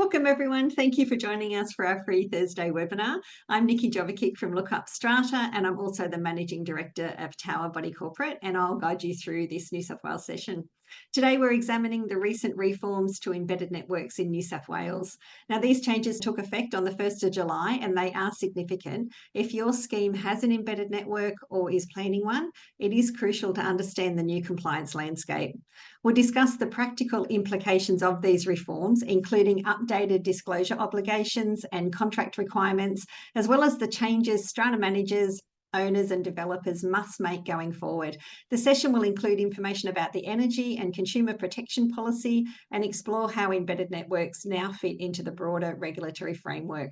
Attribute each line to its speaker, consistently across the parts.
Speaker 1: Welcome everyone. Thank you for joining us for our free Thursday webinar. I'm Nikki Jovicic from LookUpStrata, and I'm also the Managing Director of Tower Body Corporate, and I'll guide you through this New South Wales session. Today we're examining the recent reforms to embedded networks in New South Wales. Now these changes took effect on the 1st of July and they are significant. If your scheme has an embedded network or is planning one, it is crucial to understand the new compliance landscape. We'll discuss the practical implications of these reforms, including updated disclosure obligations and contract requirements, as well as the changes strata managers, owners and developers must make going forward. The session will include information about the energy and consumer protection policy and explore how embedded networks now fit into the broader regulatory framework.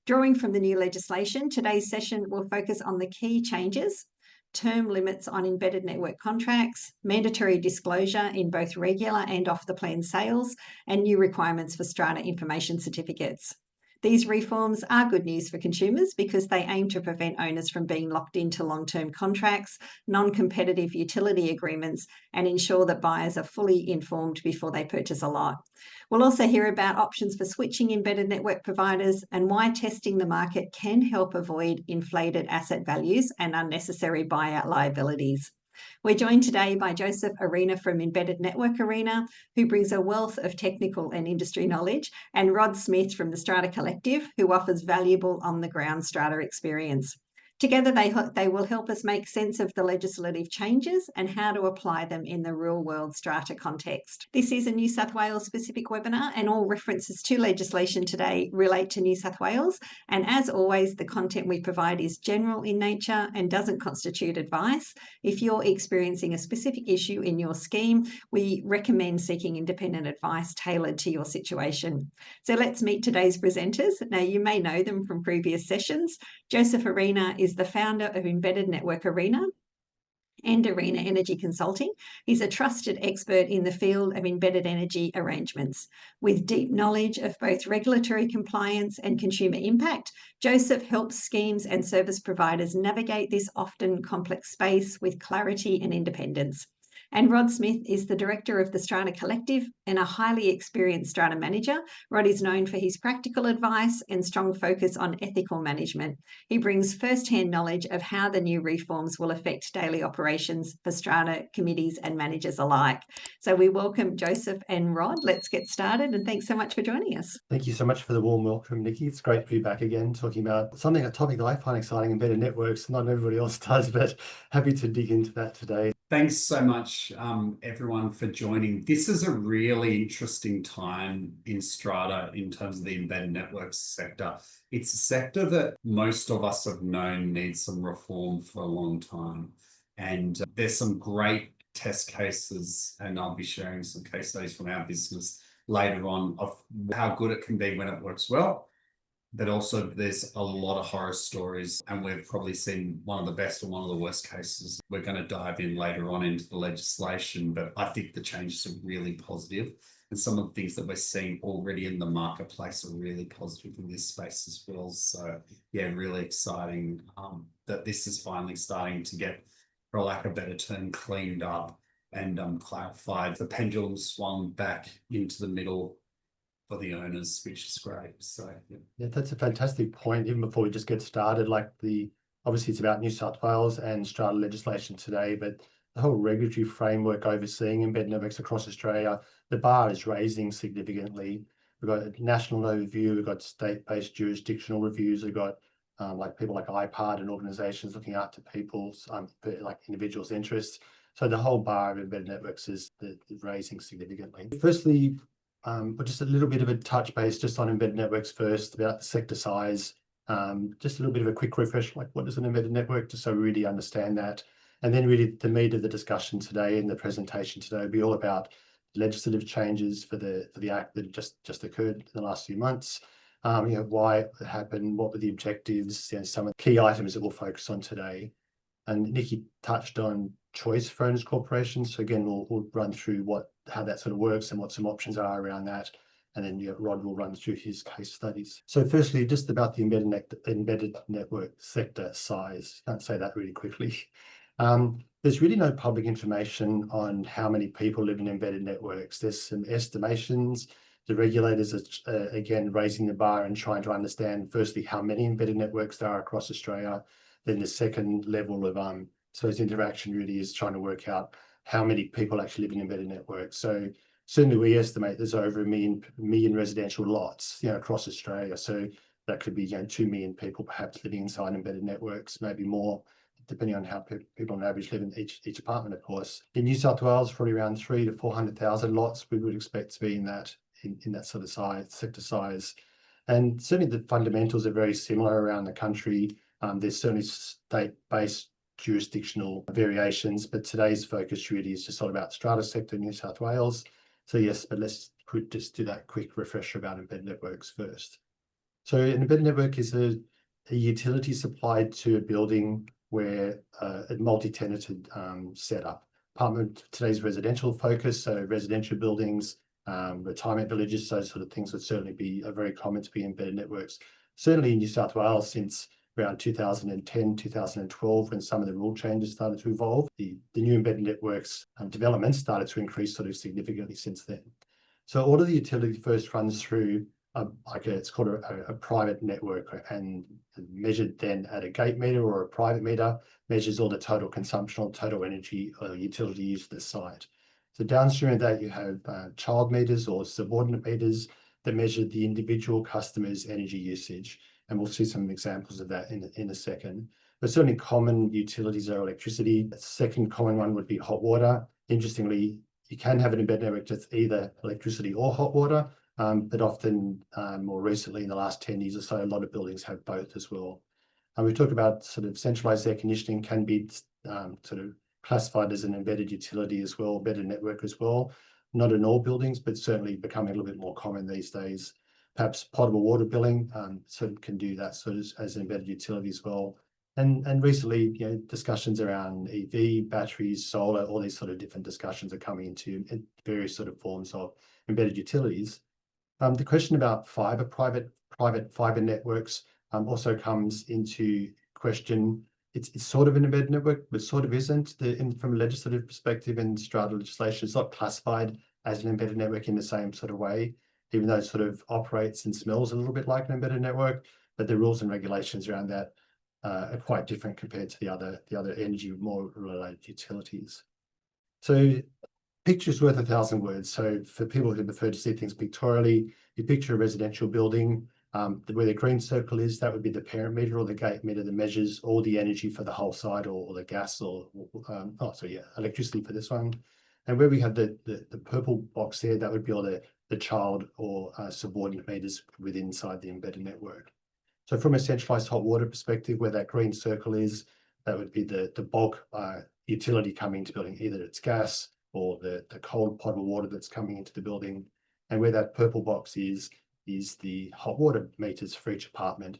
Speaker 1: Drawing from the new legislation, today's session will focus on the key changes: term limits on embedded network contracts, mandatory disclosure in both regular and off-the-plan sales, and new requirements for strata information certificates. These reforms are good news for consumers because they aim to prevent owners from being locked into long-term contracts, non-competitive utility agreements, and ensure that buyers are fully informed before they purchase a lot. We'll also hear about options for switching embedded network providers and why testing the market can help avoid inflated asset values and unnecessary buyout liabilities. We're joined today by Joseph Arena from Embedded Network Arena, who brings a wealth of technical and industry knowledge, and Rod Smith from the Strata Collective, who offers valuable on-the-ground strata experience. Together, they will help us make sense of the legislative changes and how to apply them in the real-world strata context. This is a New South Wales specific webinar, and all references to legislation today relate to New South Wales. And as always, the content we provide is general in nature and doesn't constitute advice. If you're experiencing a specific issue in your scheme, we recommend seeking independent advice tailored to your situation. So let's meet today's presenters. Now, you may know them from previous sessions. Joseph Arena is the founder of Embedded Network Arena and Arena Energy Consulting. He's a trusted expert in the field of embedded energy arrangements. With deep knowledge of both regulatory compliance and consumer impact, Joseph helps schemes and service providers navigate this often complex space with clarity and independence. And Rod Smith is the director of the Strata Collective and a highly experienced strata manager. Rod is known for his practical advice and strong focus on ethical management. He brings first-hand knowledge of how the new reforms will affect daily operations for strata committees and managers alike. So we welcome Joseph and Rod. Let's get started, and thanks so much for joining us.
Speaker 2: Thank you so much for the warm welcome, Nikki. It's great to be back again talking about a topic that I find exciting, embedded networks. Not everybody else does, but happy to dig into that today.
Speaker 3: Thanks so much, everyone, for joining. This is a really interesting time in strata in terms of the embedded networks sector. It's a sector that most of us have known needs some reform for a long time. And there's some great test cases, and I'll be sharing some case studies from our business later on of how good it can be when it works well. But also there's a lot of horror stories, and we've probably seen one of the best and one of the worst cases. We're going to dive in later on into the legislation, but I think the changes are really positive, and some of the things that we're seeing already in the marketplace are really positive in this space as well. So yeah, really exciting that this is finally starting to get, for lack of a better term, cleaned up and clarified. The pendulum swung back into the middle for the owners, which is great. So
Speaker 2: yeah, that's a fantastic point. Even before we just get started, obviously it's about New South Wales and strata legislation today, but the whole regulatory framework overseeing embedded networks across Australia, the bar is raising significantly. We've got a national overview, we've got state-based jurisdictional reviews, we've got people like IPARD and organisations looking after people's individuals' interests. So the whole bar of embedded networks is raising significantly. Firstly, just a little bit of a touch base just on embedded networks first, about the sector size. Just a little bit of a quick refresh, like what is an embedded network, just so we really understand that. And then really the meat of the discussion today and the presentation today will be all about legislative changes for the act that just occurred in the last few months. Why it happened, what were the objectives, some of the key items that we'll focus on today. And Nikki touched on choice for owners corporations. So again, we'll run through how that sort of works and what some options are around that. And then Rod will run through his case studies. So firstly, just about the embedded network sector size. Can't say that really quickly. There's really no public information on how many people live in embedded networks. There's some estimations. the regulators are again raising the bar and trying to understand firstly how many embedded networks there are across Australia. Then the second level of so its interaction really is trying to work out how many people actually live in embedded networks. So certainly we estimate there's over a million residential lots, across Australia. So that could be 2 million people perhaps living inside embedded networks, maybe more, depending on how people on average live in each apartment, of course. In New South Wales, probably around 300,000 to 400,000 lots we would expect to be in that sort of sector size. And certainly the fundamentals are very similar around the country. There's certainly state-based jurisdictional variations, but today's focus really is just all about strata sector New South Wales. So yes, but let's just do that quick refresher about embedded networks first. So an embedded network is a utility supplied to a building where a multi-tenanted setup. Today's residential focus, so residential buildings, retirement villages, those sort of things would certainly be very common to be embedded networks. Certainly in New South Wales since around 2010, 2012, when some of the rule changes started to evolve, the new embedded networks development started to increase sort of significantly since then. So all of the utility first runs through it's called a private network, and measured then at a gate meter or a private meter, measures all the total consumption or total energy or utility use of the site. So downstream of that, you have child meters or subordinate meters that measure the individual customer's energy usage. And we'll see some examples of that in a second. But certainly common utilities are electricity. The second common one would be hot water. Interestingly, you can have an embedded network that's either electricity or hot water, but often more recently in the last 10 years or so, a lot of buildings have both as well. And we talk about sort of centralized air conditioning can be sort of classified as an embedded utility as well, embedded network as well. Not in all buildings, but certainly becoming a little bit more common these days. Perhaps potable water billing sort of can do that sort of as an embedded utility as well. And recently, discussions around EV, batteries, solar, all these sort of different discussions are coming into various sort of forms of embedded utilities. The question about private fiber networks also comes into question. It's sort of an embedded network, but sort of isn't. From a legislative perspective in strata legislation, it's not classified as an embedded network in the same sort of way, even though it sort of operates and smells a little bit like an embedded network, but the rules and regulations around that are quite different compared to the other energy more related utilities. So picture's worth 1,000 words. So for people who prefer to see things pictorially, you picture a residential building, where the green circle is, that would be the parent meter or the gate meter that measures all the energy for the whole site, or the gas electricity for this one. And where we have the purple box there, that would be all the child or subordinate meters inside the embedded network. So from a centralized hot water perspective, where that green circle is, that would be the bulk utility coming into the building, either it's gas or the cold potable water that's coming into the building. And where that purple box is the hot water meters for each apartment.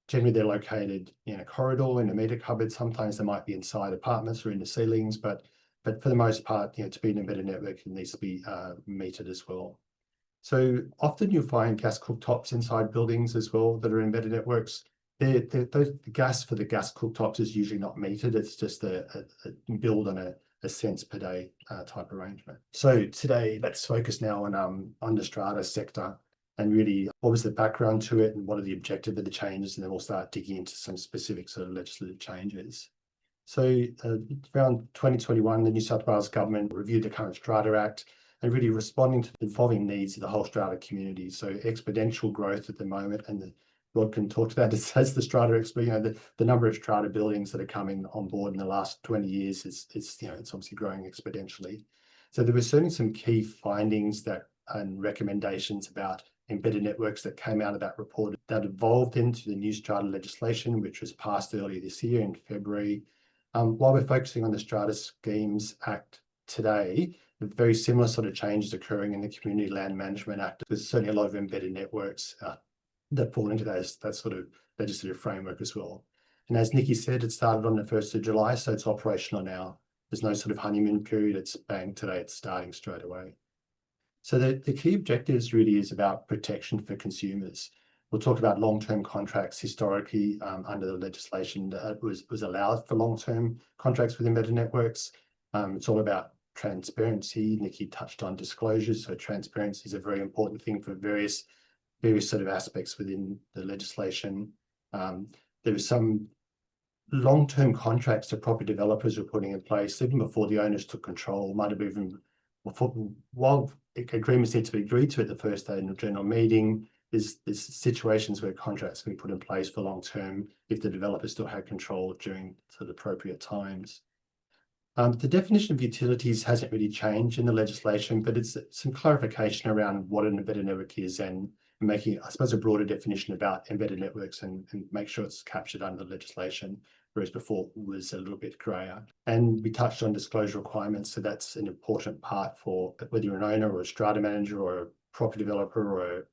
Speaker 2: Generally, they're located in a corridor, in a meter cupboard. Sometimes they might be inside apartments or in the ceilings, but for the most part, to be an embedded network, it needs to be metered as well. So often you'll find gas cooktops inside buildings as well that are embedded networks. The gas for the gas cooktops is usually not metered. It's just a billed on a cents per day type arrangement. So today, let's focus now on the strata sector and really what was the background to it and what are the objectives of the changes, and then we'll start digging into some specific sort of legislative changes. So around 2021, the New South Wales government reviewed the current Strata Act and really responding to the evolving needs of the whole strata community. So exponential growth at the moment, and Rod can talk to that as the strata, the number of strata buildings that are coming on board in the last 20 years it's obviously growing exponentially. So there were certainly some key findings and recommendations about embedded networks that came out of that report that evolved into the new strata legislation, which was passed earlier this year in February. While we're focusing on the Strata Schemes Act today, very similar sort of changes occurring in the Community Land Management Act. There's certainly a lot of embedded networks that fall into that sort of legislative framework as well. And as Nikki said, it started on the 1st of July, so it's operational now. There's no sort of honeymoon period. It's bang today, it's starting straight away. So the key objectives really is about protection for consumers. We'll talk about long-term contracts. Historically, under the legislation that was allowed for long-term contracts with embedded networks. It's all about transparency. Nikki touched on disclosures. So transparency is a very important thing for various sort of aspects within the legislation. There are some long-term contracts that property developers were putting in place even before the owners took control, might have even while agreements need to be agreed to at the first day in the general meeting. There's situations where contracts can be put in place for long term if the developer still had control during the appropriate times. The definition of utilities hasn't really changed in the legislation, but it's some clarification around what an embedded network is and making, I suppose, a broader definition about embedded networks and make sure it's captured under the legislation, whereas before it was a little bit grayer. And we touched on disclosure requirements, so that's an important part for whether you're an owner or a strata manager or a property developer or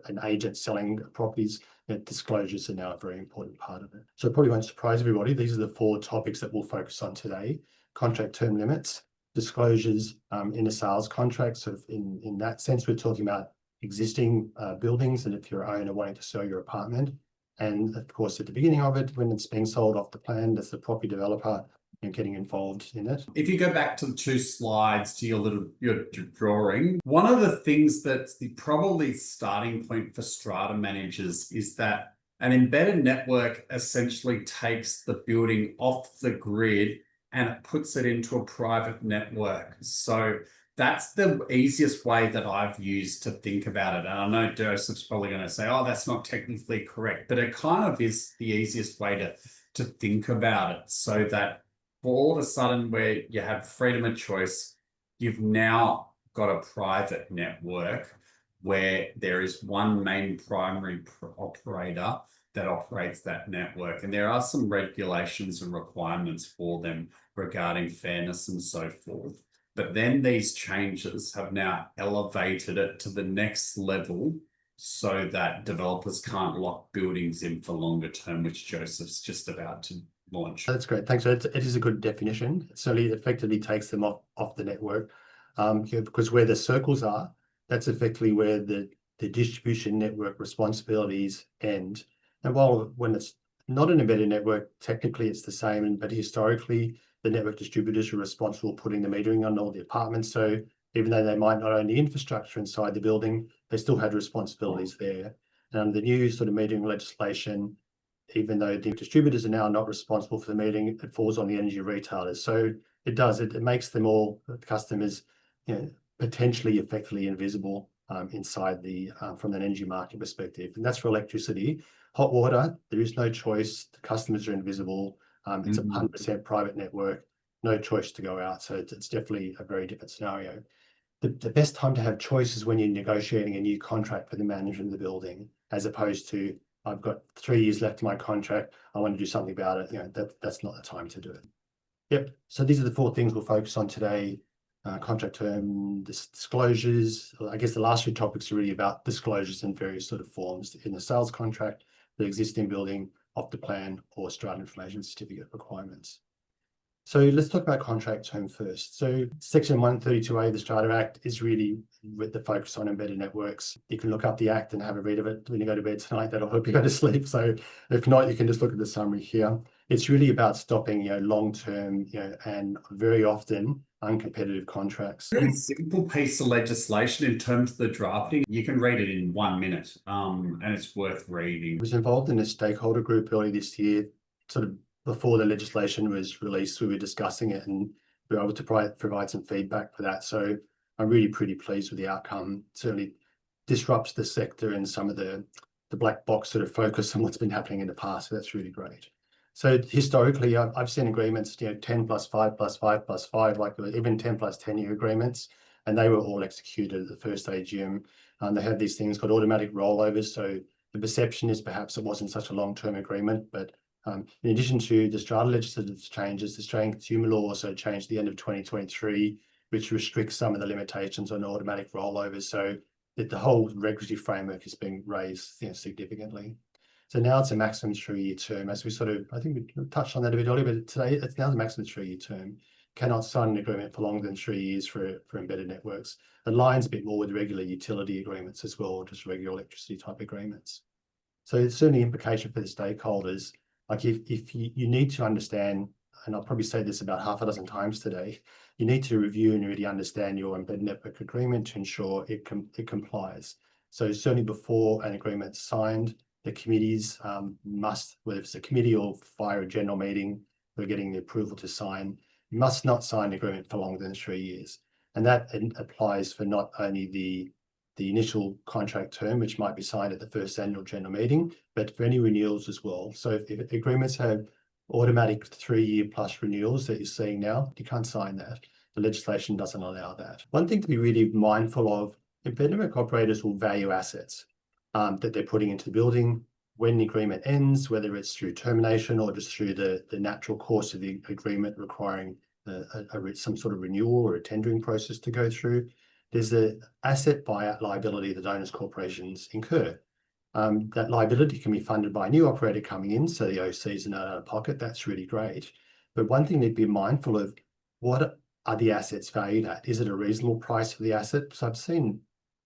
Speaker 2: an agent selling properties. Disclosures are now a very important part of it. So it probably won't surprise everybody. These are the 4 topics that we'll focus on today: contract term limits, disclosures in a sales contract. So in that sense, we're talking about existing buildings, and if you're an owner wanting to sell your apartment, and of course at the beginning of it, when it's being sold off the plan, that's the property developer getting involved in it.
Speaker 3: If you go back to the 2 slides to your drawing, one of the things that's the probably starting point for strata managers is that an embedded network essentially takes the building off the grid and it puts it into a private network. So that's the easiest way that I've used to think about it. And I know Joseph's probably going to say, oh, that's not technically correct, but it kind of is the easiest way to think about it, so that all of a sudden where you have freedom of choice, you've now got a private network where there is one main primary operator that operates that network. And there are some regulations and requirements for them regarding fairness and so forth. But then these changes have now elevated it to the next level so that developers can't lock buildings in for longer term, which Joseph's just about to launch.
Speaker 2: That's great. Thanks. It is a good definition. It certainly effectively takes them off the network, because where the circles are, that's effectively where the distribution network responsibilities end. And while when it's not an embedded network, technically it's the same, but historically the network distributors are responsible for putting the metering on all the apartments. So even though they might not own the infrastructure inside the building, they still had responsibilities there. And under the new sort of metering legislation, even though the distributors are now not responsible for the metering, it falls on the energy retailers. So it makes them all, the customers, potentially effectively invisible inside the from an energy market perspective. And that's for electricity. Hot water, there is no choice. The customers are invisible. It's a 100% private network, no choice to go out. So it's definitely a very different scenario. The best time to have choice is when you're negotiating a new contract for the management of the building, as opposed to, I've got 3 years left in my contract, I want to do something about it. That's not the time to do it. Yep. So these are the 4 things we'll focus on today. Contract term, disclosures. I guess the last 2 topics are really about disclosures in various sort of forms in the sales contract, the existing building, off the plan, or strata information certificate requirements. So let's talk about contract term first. So Section 132A of the Strata Act is really with the focus on embedded networks. You can look up the Act and have a read of it when you go to bed tonight. That'll help you go to sleep. So if not, you can just look at the summary here. It's really about stopping, long-term, and very often uncompetitive contracts.
Speaker 3: Very simple piece of legislation in terms of the drafting. You can read it in 1 minute, and it's worth reading.
Speaker 2: I was involved in a stakeholder group early this year, sort of before the legislation was released. We were discussing it and we were able to provide some feedback for that. So I'm really pretty pleased with the outcome. It certainly disrupts the sector and some of the black box sort of focus on what's been happening in the past. So that's really great. So historically, I've seen agreements, 10 plus 5 plus 5 plus 5, like even 10 plus 10-year agreements, and they were all executed at the first AGM. They have these things called automatic rollovers. So the perception is perhaps it wasn't such a long-term agreement, but in addition to the strata legislative changes, the Australian Consumer Law also changed at the end of 2023, which restricts some of the limitations on automatic rollovers. So that the whole regulatory framework is being raised significantly. So now it's a maximum 3-year term, as I think we touched on that a bit earlier, but today it's now the maximum 3-year term. Cannot sign an agreement for longer than 3 years for embedded networks. It aligns a bit more with regular utility agreements as well, just regular electricity type agreements. So it's certainly implication for the stakeholders. Like if you need to understand and I'll probably say this about half a dozen times today, you need to review and really understand your embedded network agreement to ensure it complies. So certainly before an agreement's signed, the committees must, whether it's a committee or via a general meeting, we're getting the approval to sign, must not sign an agreement for longer than 3 years. And that applies for not only the initial contract term, which might be signed at the first annual general meeting, but for any renewals as well. So if agreements have automatic 3-year plus renewals that you're seeing now, you can't sign that. The legislation doesn't allow that. One thing to be really mindful of, embedded network operators will value assets that they're putting into the building when the agreement ends, whether it's through termination or just through the natural course of the agreement requiring some sort of renewal or a tendering process to go through. There's an asset buyout liability that owners corporations incur. That liability can be funded by a new operator coming in, so the OCs are not out of pocket. That's really great. But one thing to be mindful of, what are the assets valued at? Is it a reasonable price for the asset? So I've seen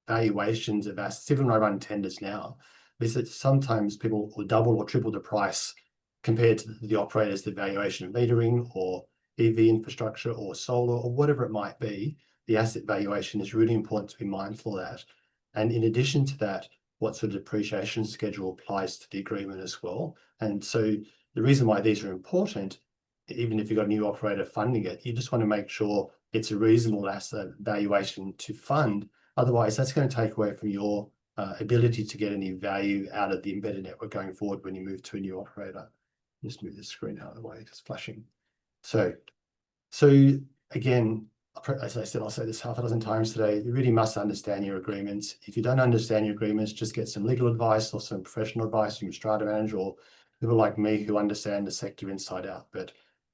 Speaker 2: valuations of assets, even when I run tenders now, is that sometimes people will double or triple the price compared to the operators, the valuation of metering or EV infrastructure or solar or whatever it might be. The asset valuation is really important to be mindful of that. And in addition to that, what sort of depreciation schedule applies to the agreement as well. And so the reason why these are important, even if you've got a new operator funding it, you just want to make sure it's a reasonable asset valuation to fund. Otherwise, that's going to take away from your ability to get any value out of the embedded network going forward when you move to a new operator. Just move the screen out of the way, it's flashing. So again, as I said, I'll say this half a dozen times today, you really must understand your agreements. If you don't understand your agreements, just get some legal advice or some professional advice from your strata manager or people like me who understand the sector inside out. But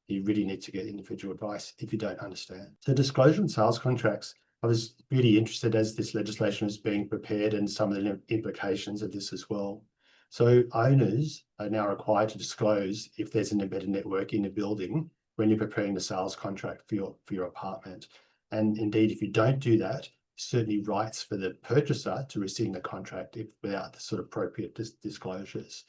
Speaker 2: you really need to get individual advice if you don't understand. So disclosure and sales contracts, I was really interested as this legislation was being prepared and some of the implications of this as well. So owners are now required to disclose if there's an embedded network in a building when you're preparing the sales contract for your apartment. And indeed, if you don't do that, certainly rights for the purchaser to rescind the contract without the sort of appropriate disclosures.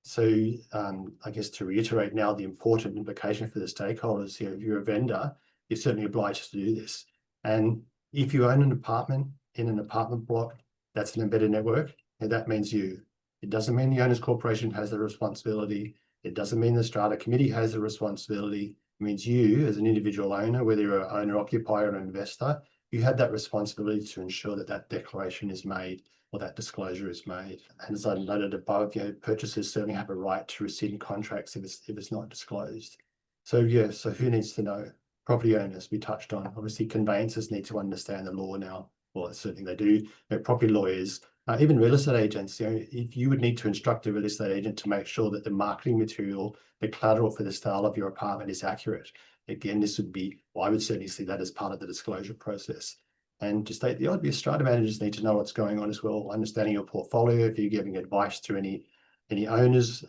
Speaker 2: So I guess to reiterate now the important implication for the stakeholders here, if you're a vendor, you're certainly obliged to do this. And if you own an apartment in an apartment block that's an embedded network, that means you. It doesn't mean the owners corporation has the responsibility. It doesn't mean the strata committee has the responsibility. It means you as an individual owner, whether you're an owner, occupier, or an investor, you have that responsibility to ensure that that declaration is made or that disclosure is made. And as I noted above, purchasers certainly have a right to rescind contracts if it's not disclosed. So so who needs to know? Property owners, we touched on. Obviously, conveyancers need to understand the law now. Well, certainly they do. Property lawyers, even real estate agents, if you would need to instruct a real estate agent to make sure that the marketing material, the collateral for the sale of your apartment is accurate. Again, this would be, well, I would certainly see that as part of the disclosure process. And to state the obvious, strata managers need to know what's going on as well, understanding your portfolio, if you're giving advice to any owners,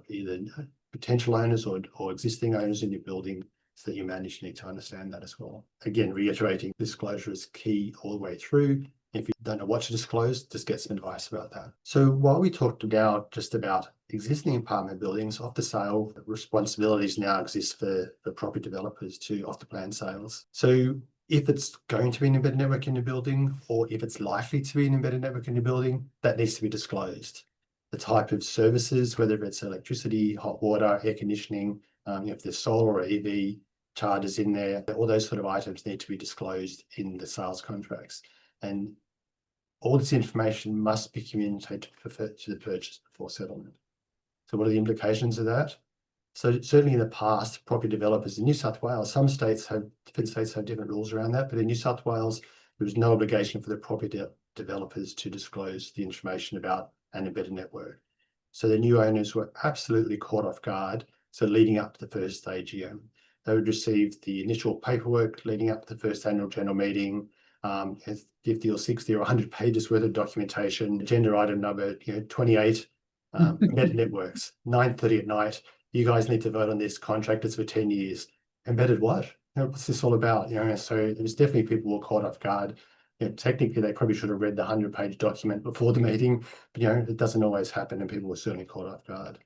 Speaker 2: either potential owners or existing owners in your building, so that you manage, you need to understand that as well. Again, reiterating, disclosure is key all the way through. If you don't know what to disclose, just get some advice about that. So while we talked about just about existing apartment buildings, off the sale responsibilities now exist for property developers to off the plan sales. So if it's going to be an embedded network in the building, or if it's likely to be an embedded network in the building, that needs to be disclosed. The type of services, whether it's electricity, hot water, air conditioning, if there's solar or EV charges in there, all those sort of items need to be disclosed in the sales contracts. And all this information must be communicated to the purchase before settlement. So what are the implications of that? So certainly in the past, property developers in New South Wales, different states have different rules around that, but in New South Wales, there was no obligation for the property developers to disclose the information about an embedded network. So the new owners were absolutely caught off guard. So leading up to the first AGM, they would receive the initial paperwork leading up to the first annual general meeting, 50 or 60 or 100 pages worth of documentation, agenda item number 28, embedded networks, 9:30 at night. You guys need to vote on this contract. It's for 10 years. Embedded what? What's this all about? So it was definitely people were caught off guard. Technically, they probably should have read the 100-page document before the meeting, but it doesn't always happen, and people were certainly caught off guard.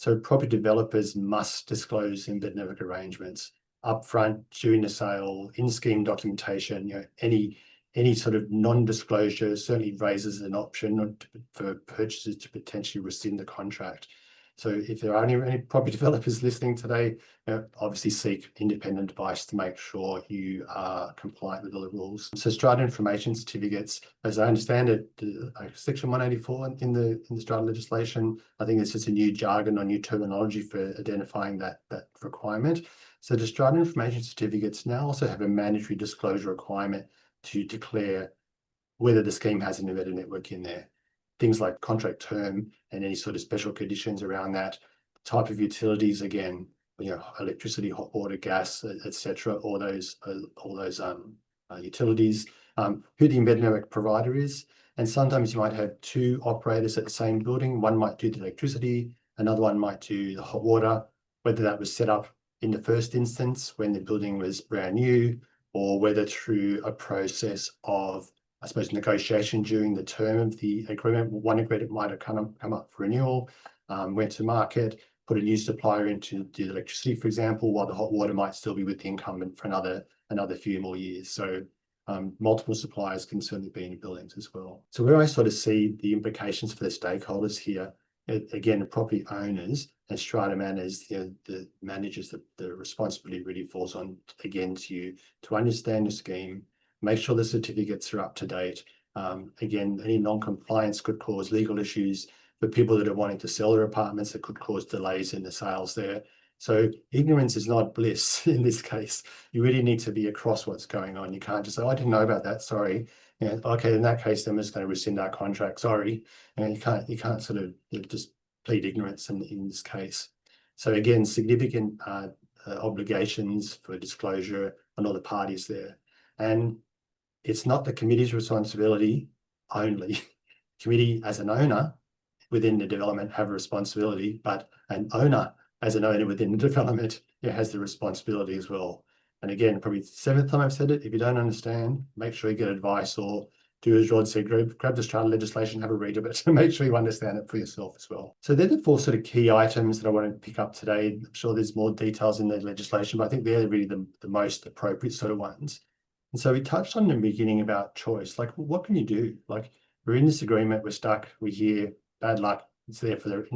Speaker 2: So property developers must disclose embedded network arrangements upfront, during the sale, in-scheme documentation. Any sort of non-disclosure certainly raises an option for purchasers to potentially rescind the contract. So if there are any property developers listening today, obviously seek independent advice to make sure you are compliant with all the rules. So strata information certificates, as I understand it, Section 184 in the strata legislation, I think it's just a new jargon or new terminology for identifying that requirement. So the strata information certificates now also have a mandatory disclosure requirement to declare whether the scheme has an embedded network in there. Things like contract term and any sort of special conditions around that, type of utilities, again, electricity, hot water, gas, etc. All those utilities, who the embedded network provider is. And sometimes you might have two operators at the same building. One might do the electricity, another one might do the hot water, whether that was set up in the first instance when the building was brand new, or whether through a process of, I suppose, negotiation during the term of the agreement. One agreement might have come up for renewal, went to market, put a new supplier in to do the electricity, for example, while the hot water might still be with the incumbent for another few more years. So multiple suppliers can certainly be in buildings as well. So where I sort of see the implications for the stakeholders here, again, the property owners and strata managers, the managers, the responsibility really falls on, again, to you to understand the scheme, make sure the certificates are up to date. Again, any non-compliance could cause legal issues for people that are wanting to sell their apartments, that could cause delays in the sales there. So ignorance is not bliss in this case. You really need to be across what's going on. You can't just say, oh, I didn't know about that, sorry. Okay, in that case, then we're just going to rescind our contract, sorry. And you can't sort of just plead ignorance in this case. So again, significant obligations for disclosure on all the parties there. And it's not the committee's responsibility only. Committee as an owner within the development have a responsibility, but an owner as an owner within the development has the responsibility as well. And again, probably the 7th time I've said it, if you don't understand, make sure you get advice, or do as Rod said, grab the strata legislation, have a read of it to make sure you understand it for yourself as well. So they're the 4 sort of key items that I want to pick up today. I'm sure there's more details in the legislation, but I think they're really the most appropriate sort of ones. And so we touched on in the beginning about choice. Like, what can you do? Like, we're in this agreement, we're stuck, we're here, bad luck, it's there for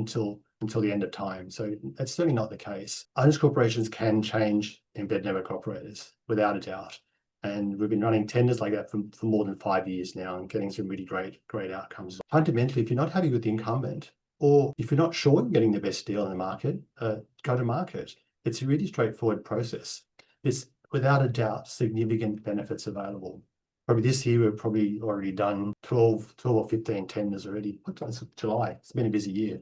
Speaker 2: until the end of time. So that's certainly not the case. Owners corporations can change embedded network operators without a doubt. And we've been running tenders like that for more than 5 years now and getting some really great outcomes. Fundamentally, if you're not happy with the incumbent, or if you're not sure you're getting the best deal in the market, go to market. It's a really straightforward process. It's without a doubt significant benefits available. Probably this year, we've probably already done 12 or 15 tenders already. It's July. It's been a busy year.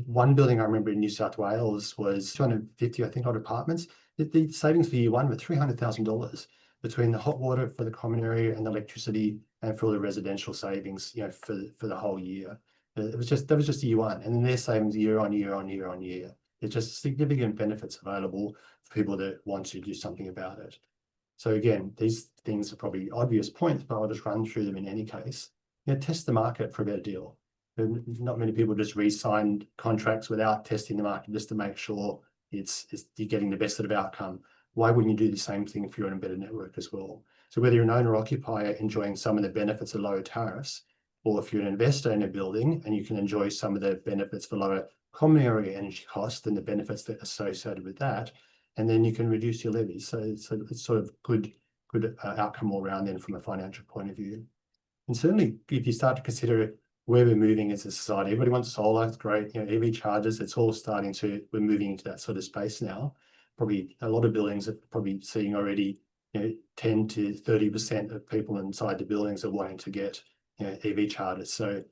Speaker 2: One building I remember in New South Wales was 250, I think, odd apartments. The savings for year one were $300,000 between the hot water for the common area and the electricity, and for all the residential savings, for the whole year. That was just year one, and then their savings year on year on year on year. There's just significant benefits available for people that want to do something about it. So again, these things are probably obvious points, but I'll just run through them in any case. Test the market for a better deal. Not many people just re-sign contracts without testing the market just to make sure you're getting the best sort of outcome. Why wouldn't you do the same thing if you're an embedded network as well? So whether you're an owner occupier enjoying some of the benefits of lower tariffs, or if you're an investor in a building and you can enjoy some of the benefits for lower common area energy costs and the benefits that are associated with that, and then you can reduce your levies. So it's sort of good outcome all around then from a financial point of view. And certainly if you start to consider where we're moving as a society, everybody wants solar, it's great, EV chargers, it's all we're moving into that sort of space now. Probably a lot of buildings are probably seeing already 10 to 30% of people inside the buildings are wanting to get EV chargers. So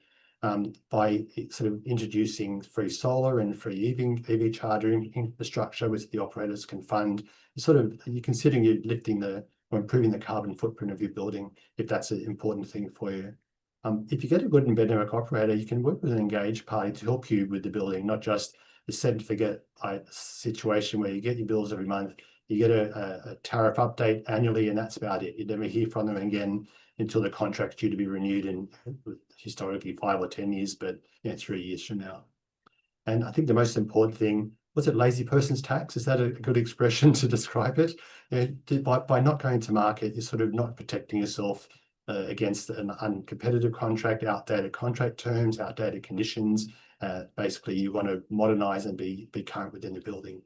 Speaker 2: by sort of introducing free solar and free EV charging infrastructure, which the operators can fund, you're considering you're lifting or improving the carbon footprint of your building, if that's an important thing for you. If you get a good embedded network operator, you can work with an engaged party to help you with the building, not just the set and forget situation where you get your bills every month, you get a tariff update annually, and that's about it. You never hear from them again until the contract's due to be renewed in historically 5 or 10 years, but 3 years from now. And I think the most important thing, was it lazy person's tax? Is that a good expression to describe it? By not going to market, you're sort of not protecting yourself against an uncompetitive contract, outdated contract terms, outdated conditions. Basically, you want to modernize and be current within the building.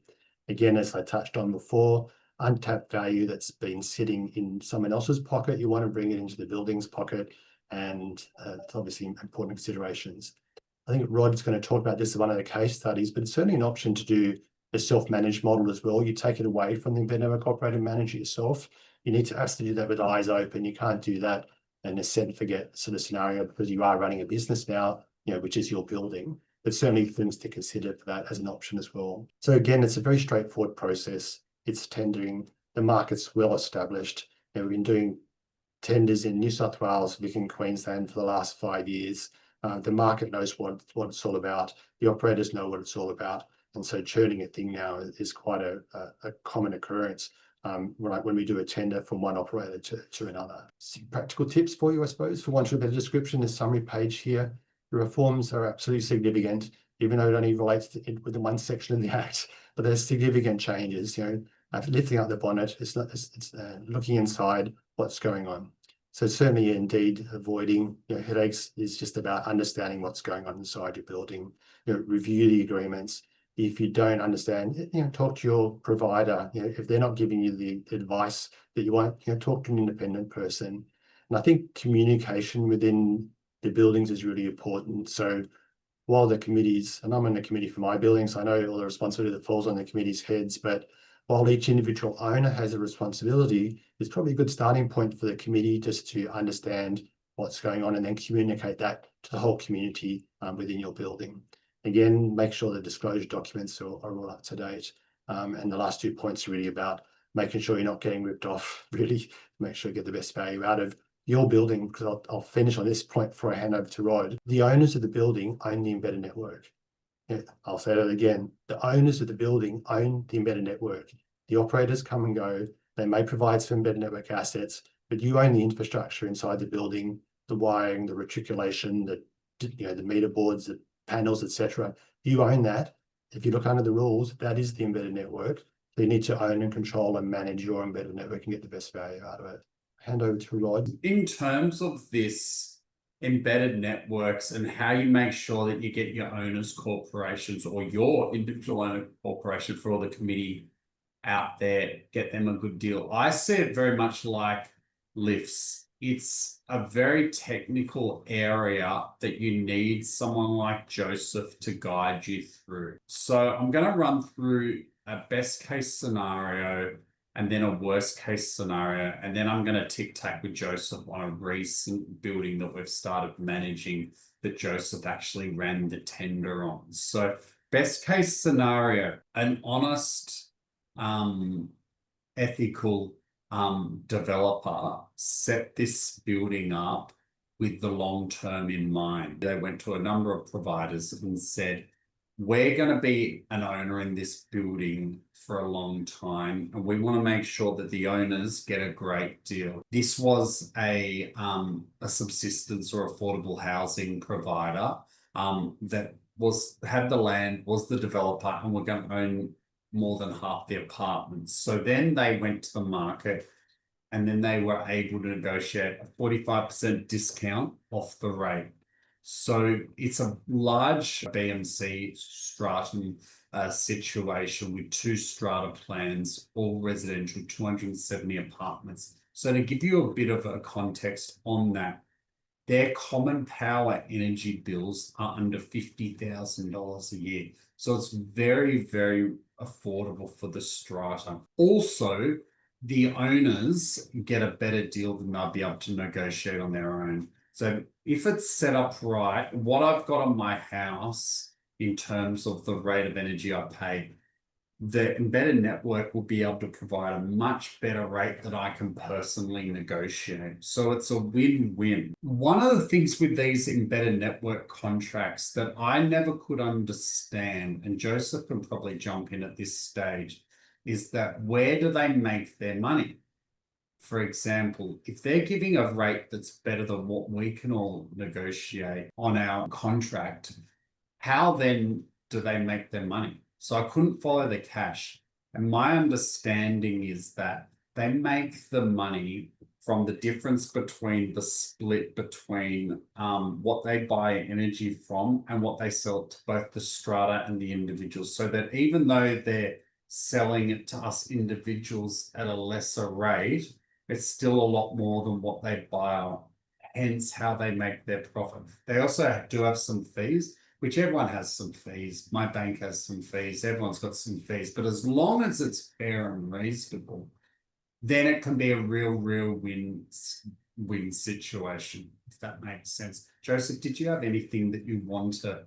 Speaker 2: Again, as I touched on before, untapped value that's been sitting in someone else's pocket, you want to bring it into the building's pocket, and it's obviously important considerations. I think Rod's going to talk about this in one of the case studies, but it's certainly an option to do a self-managed model as well. You take it away from the embedded network operator and manage it yourself. You need to have to do that with eyes open. You can't do that in a set and forget sort of scenario, because you are running a business now, which is your building. But certainly things to consider for that as an option as well. So again, it's a very straightforward process. It's tendering. The market's well established. We've been doing tenders in New South Wales, Vic and Queensland for the last 5 years. The market knows what it's all about. The operators know what it's all about. And so churning a thing now is quite a common occurrence when we do a tender from one operator to another. Some practical tips for you, I suppose. For want of a better description, the summary page here. The reforms are absolutely significant, even though it only relates to it within one section of the Act. But there's significant changes. Lifting out the bonnet, it's looking inside what's going on. So certainly, indeed, avoiding headaches is just about understanding what's going on inside your building. Review the agreements. If you don't understand, talk to your provider. If they're not giving you the advice that you want, talk to an independent person. And I think communication within the buildings is really important. So while the committees, and I'm in the committee for my buildings, I know all the responsibility that falls on the committee's heads, but while each individual owner has a responsibility, it's probably a good starting point for the committee just to understand what's going on and then communicate that to the whole community within your building. Again, make sure the disclosure documents are all up to date. And the last 2 points are really about making sure you're not getting ripped off, really make sure you get the best value out of your building, because I'll finish on this point before I hand over to Rod. The owners of the building own the embedded network. I'll say that again. The owners of the building own the embedded network. The operators come and go. They may provide some embedded network assets, but you own the infrastructure inside the building, the wiring, the reticulation, the meter boards, the panels, etc. You own that. If you look under the rules, that is the embedded network. So you need to own and control and manage your embedded network and get the best value out of it. Hand over to Rod.
Speaker 3: In terms of this embedded networks and how you make sure that you get your owners corporations or your individual owner corporation for all the committee out there, get them a good deal. I see it very much like lifts. It's a very technical area that you need someone like Joseph to guide you through. So I'm going to run through a best case scenario and then a worst case scenario. And then I'm going to tic-tac with Joseph on a recent building that we've started managing that Joseph actually ran the tender on. So best case scenario, an honest, ethical developer set this building up with the long term in mind. They went to a number of providers and said, we're going to be an owner in this building for a long time, and we want to make sure that the owners get a great deal. This was a subsistence or affordable housing provider that had the land, was the developer, and we're going to own more than half the apartments. So then they went to the market, and then they were able to negotiate a 45% discount off the rate. So it's a large BMC stratum situation with 2 strata plans, all residential, 270 apartments. So to give you a bit of a context on that, their common power energy bills are under $50,000 a year. So it's very, very affordable for the strata. Also, the owners get a better deal than they'll be able to negotiate on their own. So if it's set up right, what I've got on my house in terms of the rate of energy I pay, the embedded network will be able to provide a much better rate that I can personally negotiate. So it's a win-win. One of the things with these embedded network contracts that I never could understand, and Joseph can probably jump in at this stage, is that where do they make their money? For example, if they're giving a rate that's better than what we can all negotiate on our contract, how then do they make their money? So I couldn't follow the cash. And my understanding is that they make the money from the difference between the split between what they buy energy from and what they sell to both the strata and the individuals. So that even though they're selling it to us individuals at a lesser rate, it's still a lot more than what they buy on. Hence how they make their profit. They also do have some fees, which everyone has some fees. My bank has some fees. Everyone's got some fees. But as long as it's fair and reasonable, then it can be a real win situation, if that makes sense. Joseph, did you have anything that you want to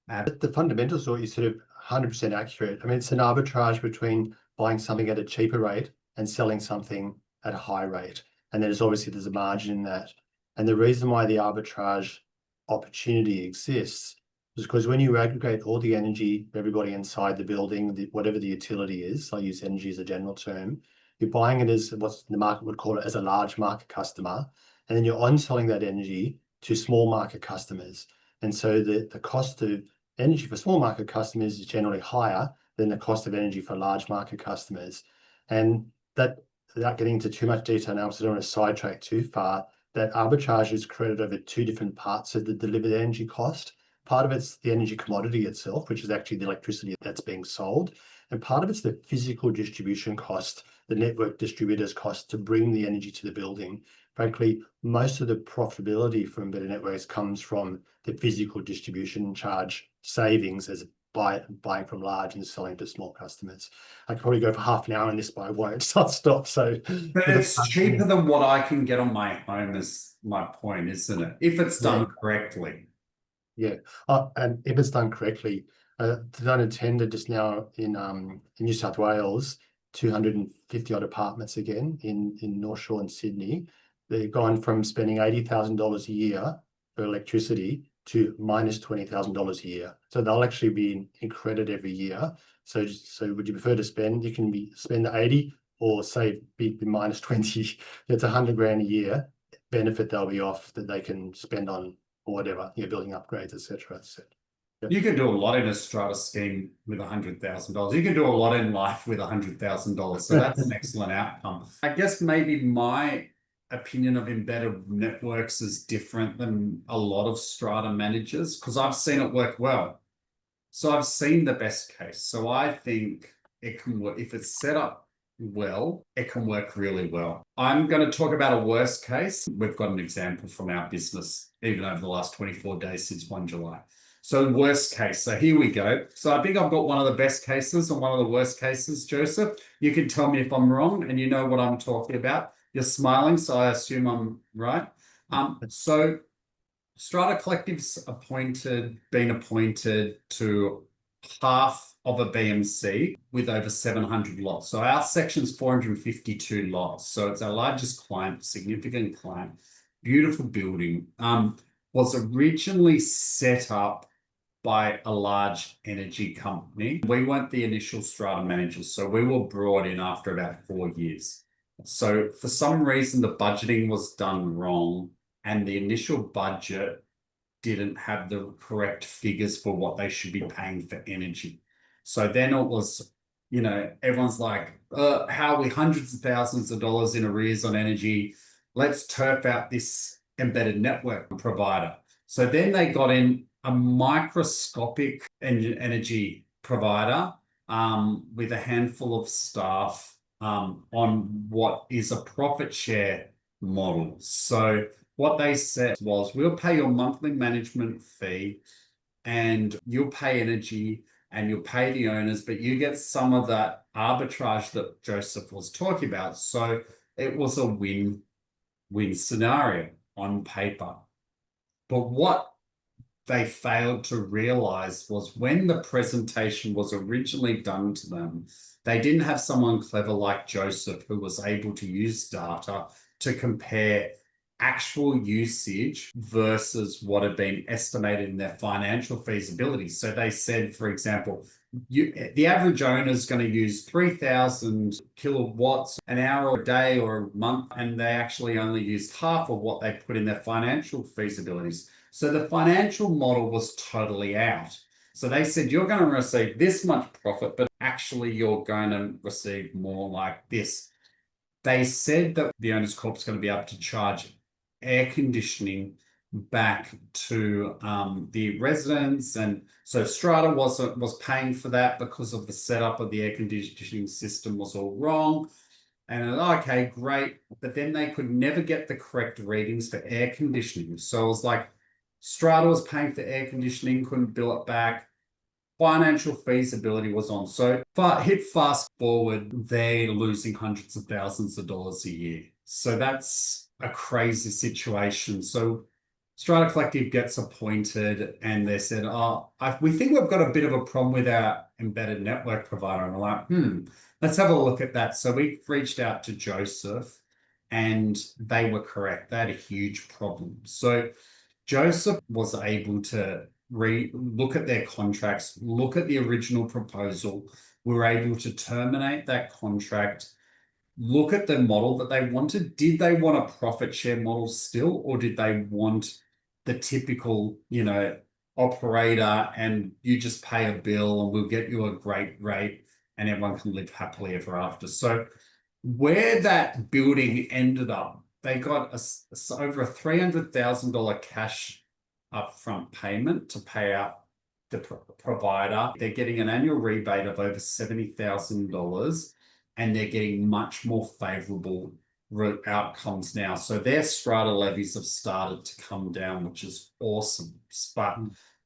Speaker 3: add?
Speaker 2: The fundamentals are sort of 100% accurate. I mean, it's an arbitrage between buying something at a cheaper rate and selling something at a high rate. And then there's a margin in that. And the reason why the arbitrage opportunity exists is because when you aggregate all the energy of everybody inside the building, whatever the utility is, I use energy as a general term, you're buying it as what the market would call it as a large market customer, and then you're on-selling that energy to small market customers. And so the cost of energy for small market customers is generally higher than the cost of energy for large market customers. And that, without getting into too much detail now, so I don't want to sidetrack too far, that arbitrage is created over two different parts of the delivered energy cost. Part of it's the energy commodity itself, which is actually the electricity that's being sold. And part of it's the physical distribution cost, the network distributors cost to bring the energy to the building. Frankly, most of the profitability for embedded networks comes from the physical distribution charge savings as buying from large and selling to small customers. I could probably go for half an hour on this, but I won't. So I'll stop.
Speaker 3: But it's cheaper than what I can get on my home is my point, isn't it? If it's done correctly.
Speaker 2: Yeah, and if it's done correctly, done a tender just now in New South Wales, 250 odd apartments again in North Shore and Sydney. They've gone from spending $80,000 a year for electricity to minus $20,000 a year. So they'll actually be in credit every year. So would you prefer to spend? You can spend 80 or save be minus 20. It's $100,000 a year benefit they'll be off that they can spend on or whatever, building upgrades, etc.
Speaker 3: Yep. You can do a lot in a strata scheme with $100,000. You can do a lot in life with $100,000. So that's an excellent outcome. I guess maybe my opinion of embedded networks is different than a lot of strata managers because I've seen it work well. So I've seen the best case. So I think it can work if it's set up well, it can work really well. I'm going to talk about a worst case. We've got an example from our business, even over the last 24 days since 1 July. So worst case. So here we go. So I think I've got one of the best cases and one of the worst cases, Joseph. You can tell me if I'm wrong and you know what I'm talking about. You're smiling, so I assume I'm right. So Strata Collective's been appointed to half of a BMC with over 700 lots. So our section's 452 lots. So it's our largest client, significant client, beautiful building. Was originally set up by a large energy company. We weren't the initial strata managers, so we were brought in after about 4 years. So for some reason, the budgeting was done wrong and the initial budget didn't have the correct figures for what they should be paying for energy. So then it was, everyone's like, how are we hundreds of thousands of dollars in arrears on energy? Let's turf out this embedded network provider. So then they got in a microscopic energy provider with a handful of staff on what is a profit share model. So what they said was, we'll pay your monthly management fee and you'll pay energy and you'll pay the owners, but you get some of that arbitrage that Joseph was talking about. So it was a win-win scenario on paper. But what they failed to realize was when the presentation was originally done to them, they didn't have someone clever like Joseph who was able to use data to compare actual usage versus what had been estimated in their financial feasibility. So they said, for example, the average owner is going to use 3,000 kilowatts an hour or a day or a month, and they actually only used half of what they put in their financial feasibilities. So the financial model was totally out. So they said, you're going to receive this much profit, but actually you're going to receive more like this. They said that the Owners Corp is going to be able to charge air conditioning back to the residents, and so Strata was paying for that because of the setup of the air conditioning system was all wrong. And okay, great, but then they could never get the correct readings for air conditioning. So it was like Strata was paying for air conditioning, couldn't bill it back. Financial feasibility was on. So hit fast forward, they're losing hundreds of thousands of dollars a year. So that's a crazy situation. So Strata Collective gets appointed and they said, we think we've got a bit of a problem with our embedded network provider. And we're like, let's have a look at that. So we reached out to Joseph and they were correct. They had a huge problem. So Joseph was able to look at their contracts, look at the original proposal. We were able to terminate that contract, look at the model that they wanted. Did they want a profit share model still, or did they want the typical, operator and you just pay a bill and we'll get you a great rate and everyone can live happily ever after? So where that building ended up, they got over a $300,000 cash upfront payment to pay out the provider. They're getting an annual rebate of over $70,000 and they're getting much more favorable outcomes now. So their strata levies have started to come down, which is awesome. But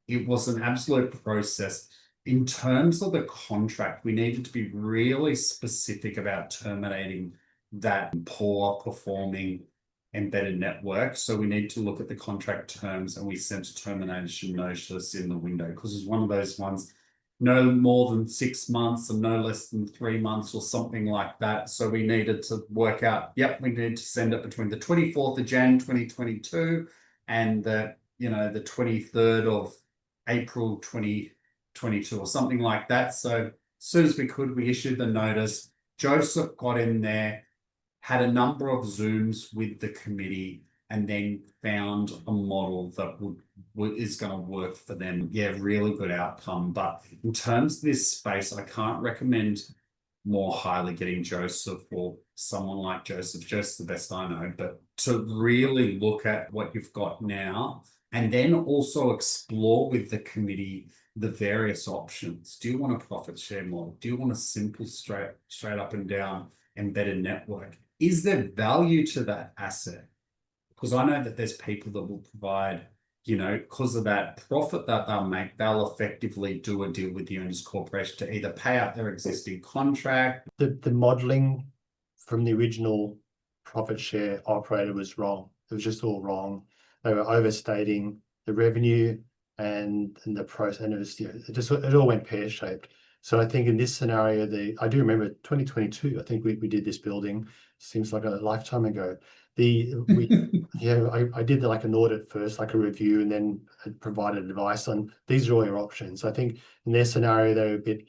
Speaker 3: it was an absolute process. In terms of the contract, we needed to be really specific about terminating that poor performing embedded network. So we need to look at the contract terms, and we sent a termination notice in the window because it's one of those ones, no more than 6 months and no less than 3 months or something like that. So we needed to work out, we need to send it between the 24th of Jan 2022 and the 23rd of April 2022 or something like that. So as soon as we could, we issued the notice. Joseph got in there, had a number of Zooms with the committee, and then found a model that is going to work for them. Yeah, really good outcome. But in terms of this space, I can't recommend more highly getting Joseph or someone like Joseph. Joseph's the best I know, but to really look at what you've got now and then also explore with the committee the various options. Do you want a profit share model? Do you want a simple straight up and down embedded network? Is there value to that asset? Because I know that there's people that will provide, because of that profit that they'll make, they'll effectively do a deal with the Owners Corporation to either pay out their existing contract.
Speaker 2: The modelling from the original profit share operator was wrong. It was just all wrong. They were overstating the revenue and the price, and it all went pear-shaped. So I think in this scenario, I do remember 2022. I think we did this building. Seems like a lifetime ago. I did like an audit first, like a review, and then provided advice on these are all your options. I think in their scenario, they were a bit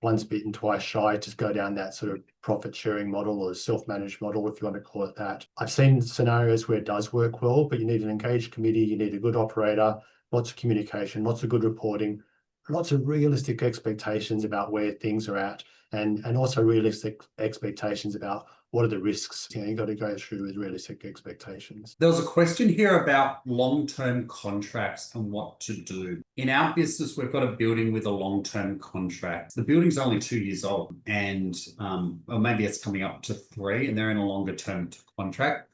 Speaker 2: once bitten, twice shy to go down that sort of profit sharing model or self-managed model, if you want to call it that. I've seen scenarios where it does work well, but you need an engaged committee, you need a good operator, lots of communication, lots of good reporting, lots of realistic expectations about where things are at, and also realistic expectations about what are the risks. You've got to go through with realistic expectations.
Speaker 3: There was a question here about long-term contracts and what to do. In our business, we've got a building with a long-term contract. The building's only 2 years old, and or maybe it's coming up to 3, and they're in a longer-term contract.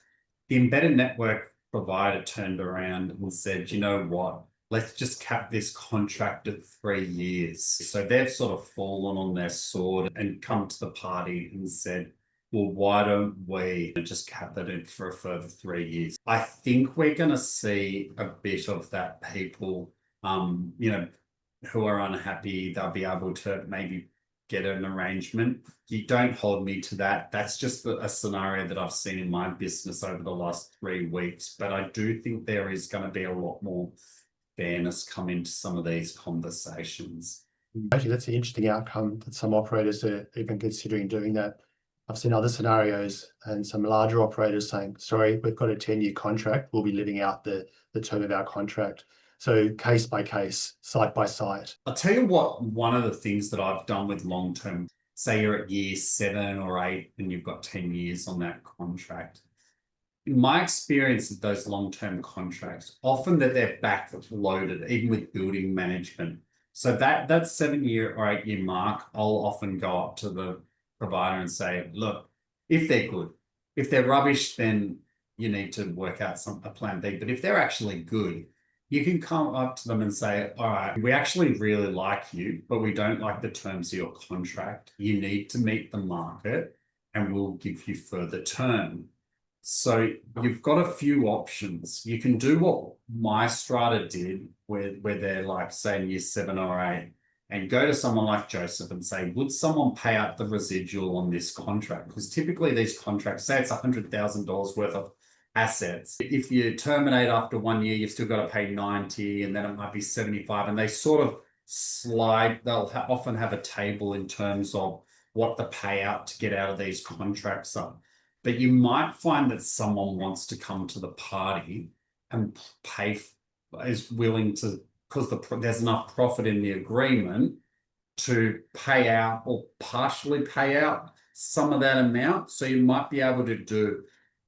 Speaker 3: The embedded network provider turned around and said, you know what? Let's just cap this contract at 3 years. So they've sort of fallen on their sword and come to the party and said, well, why don't we just cap it in for a further 3 years? I think we're going to see a bit of that. People, who are unhappy, they'll be able to maybe get an arrangement. You don't hold me to that. That's just a scenario that I've seen in my business over the last 3 weeks. But I do think there is going to be a lot more fairness come into some of these conversations.
Speaker 2: Actually, that's an interesting outcome that some operators are even considering doing that. I've seen other scenarios and some larger operators saying, sorry, we've got a 10-year contract. We'll be living out the term of our contract. So case by case, site by site.
Speaker 3: I'll tell you what, one of the things that I've done with long-term, say you're at year 7 or 8 and you've got 10 years on that contract. In my experience of those long-term contracts, often that they're back-loaded, even with building management. So that 7-year or 8-year mark, I'll often go up to the provider and say, look, if they're good, if they're rubbish, then you need to work out a plan B. But if they're actually good, you can come up to them and say, all right, we actually really like you, but we don't like the terms of your contract. You need to meet the market and we'll give you further term. So you've got a few options. You can do what my strata did, where they're like, say, in year 7 or 8, and go to someone like Joseph and say, would someone pay out the residual on this contract? Because typically these contracts, say it's $100,000 worth of assets. If you terminate after 1 year, you've still got to pay 90, and then it might be 75, and they sort of slide. They'll often have a table in terms of what the payout to get out of these contracts are. But you might find that someone wants to come to the party and is willing to, because there's enough profit in the agreement to pay out or partially pay out some of that amount. So you might be able to do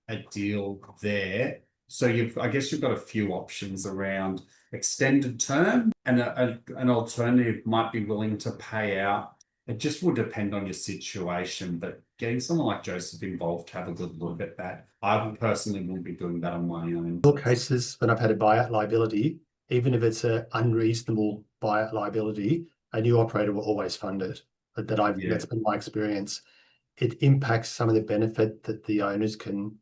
Speaker 3: a deal there. So I guess you've got a few options around extended term, and an alternative might be willing to pay out. It just will depend on your situation, but getting someone like Joseph involved to have a good look at that. I personally wouldn't be doing that on my own.
Speaker 2: In all cases, when I've had a buyout liability, even if it's an unreasonable buyout liability, a new operator will always fund it. That's been my experience. It impacts some of the benefit that the owners can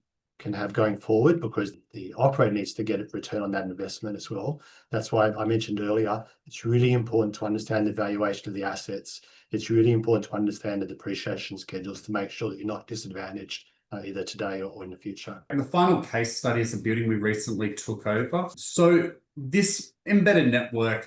Speaker 2: have going forward, because the operator needs to get a return on that investment as well. That's why I mentioned earlier, it's really important to understand the valuation of the assets. It's really important to understand the depreciation schedules to make sure that you're not disadvantaged either today or in the future.
Speaker 3: And the final case study is a building we recently took over. So this embedded network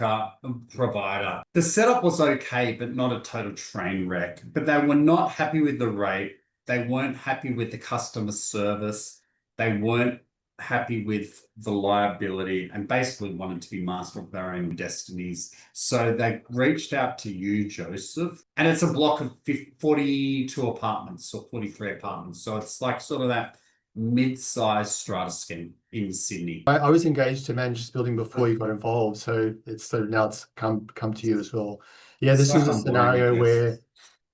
Speaker 3: provider, the setup was okay, but not a total train wreck. But they were not happy with the rate. They weren't happy with the customer service. They weren't happy with the liability, and basically wanted to be master of their own destinies. So they reached out to you, Joseph, and it's a block of 42 apartments or 43 apartments. So it's like sort of that mid-sized strata scheme in Sydney.
Speaker 2: I was engaged to manage this building before you got involved, so now it's come to you as well. Yeah, this is a scenario where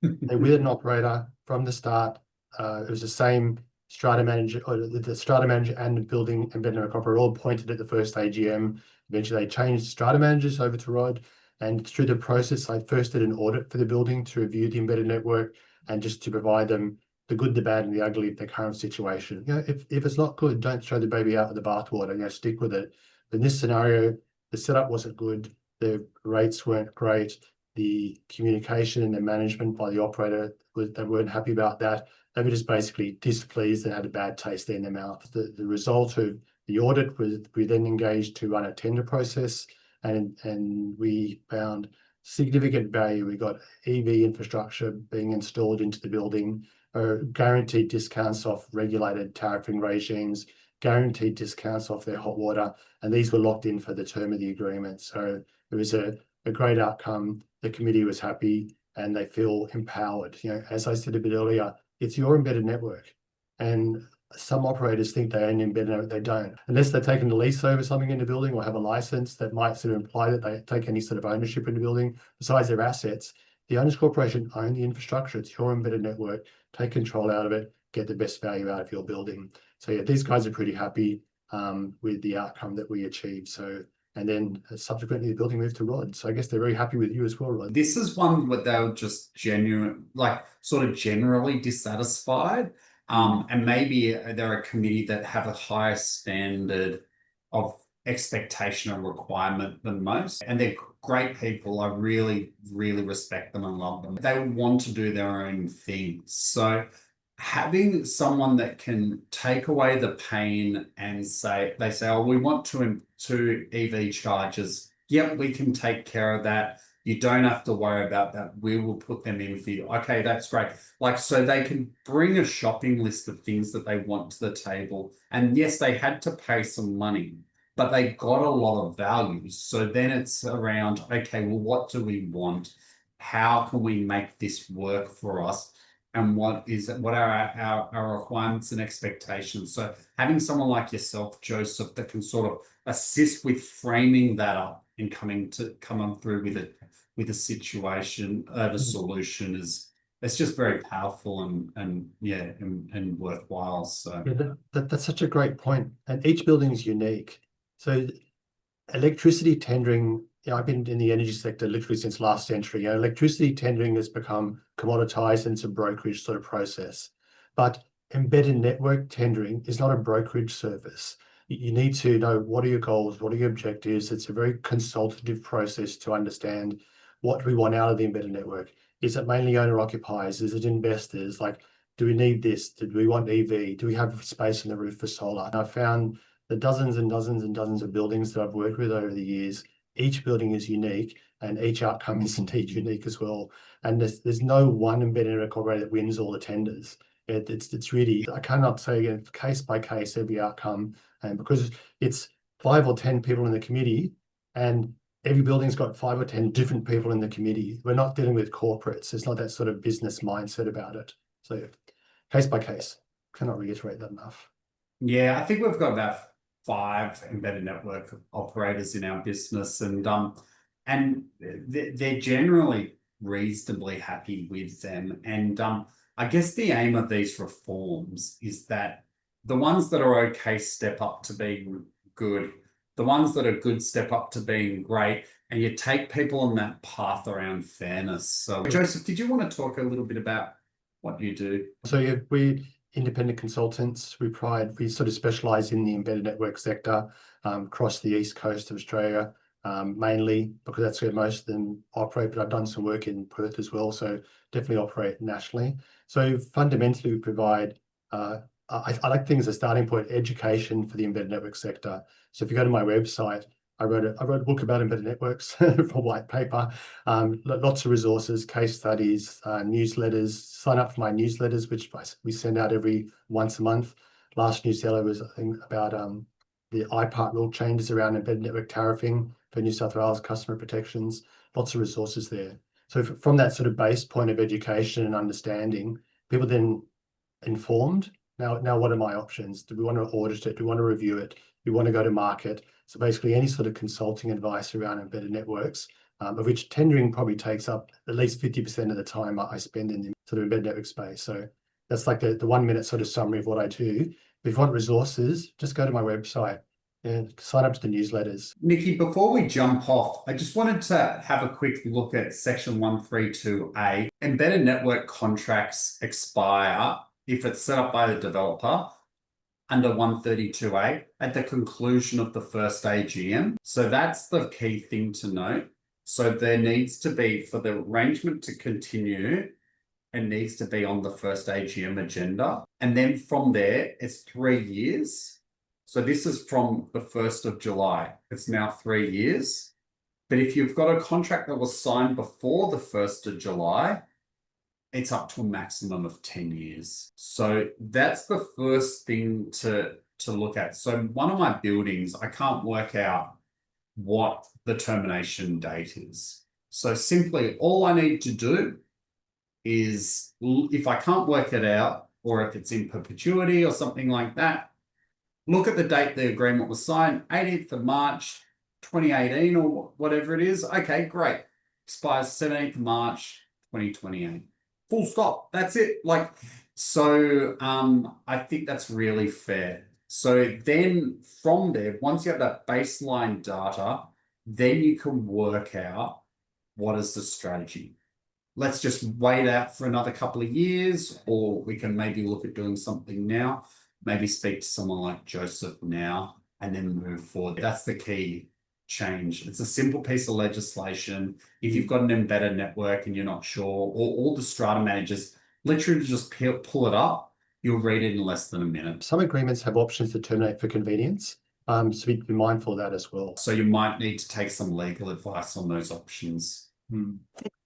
Speaker 2: they with an operator from the start. It was the same strata manager, or the strata manager and the building embedded network operator all appointed at the first AGM. Eventually, they changed strata managers over to Rod, and through the process, I first did an audit for the building to review the embedded network and just to provide them the good, the bad, and the ugly of their current situation. You know, if it's not good, don't throw the baby out with the bathwater. You know, stick with it. In this scenario, the setup wasn't good. The rates weren't great. The communication and the management by the operator, they weren't happy about that. They were just basically displeased and had a bad taste in their mouth. The result of the audit was we then engaged to run a tender process, and we found significant value. We got EV infrastructure being installed into the building, guaranteed discounts off regulated tariffing regimes, guaranteed discounts off their hot water, and these were locked in for the term of the agreement. So it was a great outcome. The committee was happy and they feel empowered. You know, as I said a bit earlier, it's your embedded network, and some operators think they own embedded network. They don't, unless they've taken a lease over something in the building or have a license that might sort of imply that they take any sort of ownership in the building besides their assets. The owners corporation own the infrastructure. It's your embedded network. Take control out of it. Get the best value out of your building. So yeah, these guys are pretty happy with the outcome that we achieved. So. And then subsequently the building moved to Rod. So I guess they're very happy with you as well, Rod.
Speaker 3: This is one where they were just generally dissatisfied. And maybe they're a committee that have a higher standard of expectation and requirement than most. And they're great people. I really, really respect them and love them. They want to do their own thing. So having someone that can take away the pain and say, oh, we want two EV chargers. Yep, we can take care of that. You don't have to worry about that. We will put them in for you. Okay, that's great. So they can bring a shopping list of things that they want to the table. And yes, they had to pay some money, but they got a lot of values. So then it's around, okay, well, what do we want? How can we make this work for us? And what are our requirements and expectations? So having someone like yourself, Joseph, that can sort of assist with framing that up and coming through with a situation, a solution it's just very powerful and worthwhile. So
Speaker 2: Yeah, that's such a great point. And each building is unique. So electricity tendering, I've been in the energy sector literally since last century. Electricity tendering has become commoditized and it's a brokerage sort of process. But embedded network tendering is not a brokerage service. You need to know what are your goals, what are your objectives. It's a very consultative process to understand what we want out of the embedded network. Is it mainly owner occupiers? Is it investors? Like, do we need this? Do we want EV? Do we have space on the roof for solar? And I found the dozens and dozens and dozens of buildings that I've worked with over the years, each building is unique and each outcome is indeed unique as well. And there's no one embedded network operator that wins all the tenders. It's really, I cannot say again, case by case every outcome, and because it's 5 or 10 people in the committee and every building's got 5 or 10 different people in the committee. We're not dealing with corporates. It's not that sort of business mindset about it. So case by case, cannot reiterate that enough.
Speaker 3: Yeah, I think we've got about 5 embedded network operators in our business, and they're generally reasonably happy with them. And I guess the aim of these reforms is that the ones that are okay step up to being good, the ones that are good step up to being great, and you take people on that path around fairness. So, Joseph, did you want to talk a little bit about what you do?
Speaker 2: So yeah, we independent consultants. We sort of specialize in the embedded network sector across the east coast of Australia, mainly because that's where most of them operate. But I've done some work in Perth as well, so definitely operate nationally. So fundamentally, we provide. I like things as a starting point, education for the embedded network sector. So if you go to my website, I wrote a book about embedded networks for white paper, lots of resources, case studies, newsletters. Sign up for my newsletters, which we send out every once a month. Last newsletter was, I think, about the IPART rule changes around embedded network tariffing for New South Wales customer protections. Lots of resources there. So from that sort of base point of education and understanding, people then informed. Now, what are my options? Do we want to audit it? Do we want to review it? Do we want to go to market? So basically any sort of consulting advice around embedded networks, of which tendering probably takes up at least 50% of the time I spend in the sort of embedded network space. So that's like the 1 minute sort of summary of what I do. If you want resources, just go to my website and sign up to the newsletters.
Speaker 3: Nikki, before we jump off, I just wanted to have a quick look at section 132A. Embedded network contracts expire if it's set up by the developer under 132A at the conclusion of the first AGM. So that's the key thing to note. So there needs to be, for the arrangement to continue, it needs to be on the first AGM agenda. And then from there, it's 3 years. So this is from the 1st of July. It's now 3 years. But if you've got a contract that was signed before the 1st of July, it's up to a maximum of 10 years. So that's the first thing to look at. So one of my buildings, I can't work out what the termination date is. So simply all I need to do is, if I can't work it out, or if it's in perpetuity or something like that, look at the date the agreement was signed, 18th of March, 2018 or whatever it is. Okay, great. Expires 17th of March, 2028. Full stop. That's it. So I think that's really fair. So then from there, once you have that baseline data, then you can work out what is the strategy. Let's just wait out for another couple of years, or we can maybe look at doing something now, maybe speak to someone like Joseph now, and then move forward. That's the key change. It's a simple piece of legislation. If you've got an embedded network and you're not sure, or all the strata managers literally just pull it up, you'll read it in less than a minute.
Speaker 2: Some agreements have options to terminate for convenience. So be mindful of that as well.
Speaker 3: So you might need to take some legal advice on those options.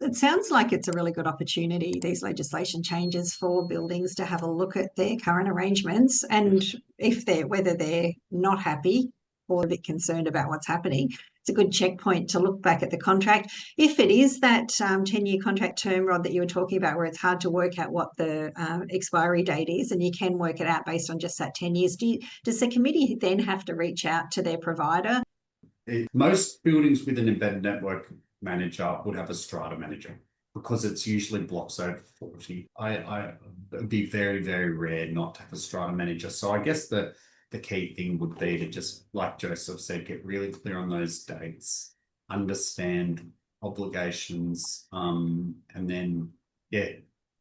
Speaker 1: It sounds like it's a really good opportunity, these legislation changes, for buildings to have a look at their current arrangements, and if whether they're not happy, or a bit concerned about what's happening, it's a good checkpoint to look back at the contract. If it is that 10-year contract term, Rod, that you were talking about, where it's hard to work out what the expiry date is, and you can work it out based on just that 10 years, does the committee then have to reach out to their provider?
Speaker 3: Most buildings with an embedded network manager would have a strata manager, because it's usually blocks over 40. It'd be very, very rare not to have a strata manager. So I guess the key thing would be to just, like Joseph said, get really clear on those dates, understand obligations, and then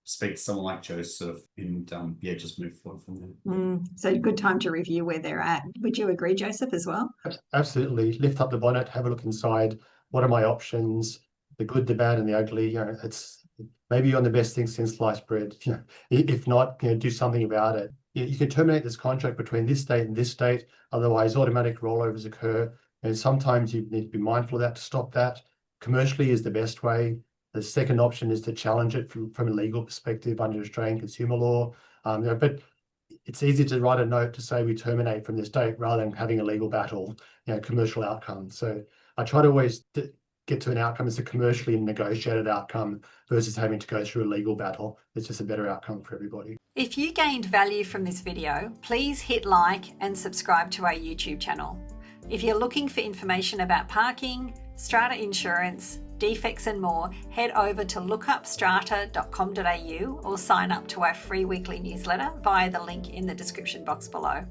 Speaker 3: speak to someone like Joseph, and just move forward from there.
Speaker 1: So good time to review where they're at. Would you agree, Joseph, as well?
Speaker 2: Absolutely. Lift up the bonnet, have a look inside. What are my options? The good, the bad, and the ugly. You know, it's maybe you're on the best thing since sliced bread. You know, if not, do something about it. You can terminate this contract between this date and this date. Otherwise, automatic rollovers occur. And sometimes you need to be mindful of that to stop that. Commercially is the best way. The second option is to challenge it from a legal perspective under Australian consumer law. But it's easy to write a note to say we terminate from this date rather than having a legal battle, commercial outcome. So I try to always get to an outcome as a commercially negotiated outcome versus having to go through a legal battle. It's just a better outcome for everybody.
Speaker 1: If you gained value from this video, please hit like and subscribe to our YouTube channel. If you're looking for information about parking, strata insurance, defects and more, head over to lookupstrata.com.au or sign up to our free weekly newsletter via the link in the description box below.